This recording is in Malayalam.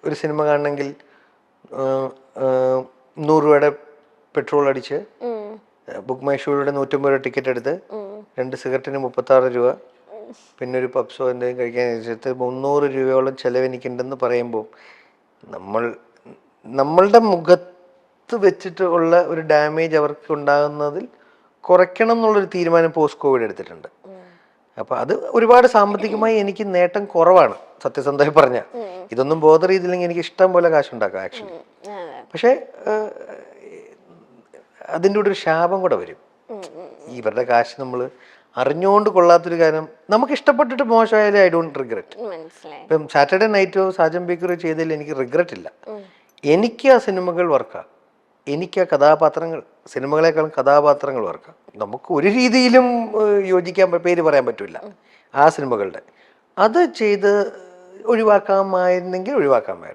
ഒരു സിനിമ കാണണമെങ്കിൽ 100 രൂപയുടെ പെട്രോൾ അടിച്ച് ബുക്ക് മൈ ഷോയുടെ 150 രൂപ ടിക്കറ്റ് എടുത്ത് 2 സിഗരറ്റിന് 36 രൂപ പിന്നെ ഒരു പപ്സോ എന്തെങ്കിലും കഴിക്കാൻ വെച്ചിട്ട് 300 രൂപയോളം ചിലവെനിക്കുണ്ടെന്ന് പറയുമ്പോൾ നമ്മളുടെ മുഖത്ത് വെച്ചിട്ട് ഉള്ള ഒരു ഡാമേജ് അവർക്ക് ഉണ്ടാകുന്നതിൽ കുറയ്ക്കണം എന്നുള്ളൊരു തീരുമാനം പോസ്റ്റ് കോവിഡ് എടുത്തിട്ടുണ്ട്. അപ്പം അത് ഒരുപാട് സാമ്പത്തികമായി എനിക്ക് നേട്ടം കുറവാണ് സത്യസന്ധമായി പറഞ്ഞാൽ. ഇതൊന്നും ബോധർ ചെയ്തില്ലെങ്കിൽ എനിക്ക് ഇഷ്ടം പോലെ കാശുണ്ടാക്കാം ആക്ച്വലി. പക്ഷേ അതിൻ്റെ കൂടെ ഒരു ശാപം കൂടെ വരും. ഇവരുടെ കാശ് നമ്മൾ അറിഞ്ഞുകൊണ്ട് കൊള്ളാത്തൊരു കാര്യം നമുക്ക് ഇഷ്ടപ്പെട്ടിട്ട് മോശമായാലും ഐ ഡോണ്ട് റിഗ്രറ്റ്. ഇപ്പം സാറ്റർഡേ നൈറ്റോ സാജൻ ബേക്കറോ ചെയ്തതിൽ എനിക്ക് റിഗ്രറ്റ് ഇല്ല. എനിക്ക് ആ സിനിമകൾ വർക്കാം. എനിക്ക് ആ കഥാപാത്രങ്ങൾ, സിനിമകളെക്കാളും കഥാപാത്രങ്ങൾ വർക്കാം. നമുക്ക് ഒരു രീതിയിലും യോജിക്കാൻ പേര് പറയാൻ പറ്റില്ല ആ സിനിമകളുടെ. അത് ചെയ്ത് ഒഴിവാക്കാമായിരുന്നെങ്കിൽ ഒഴിവാക്കാമായിരുന്നു.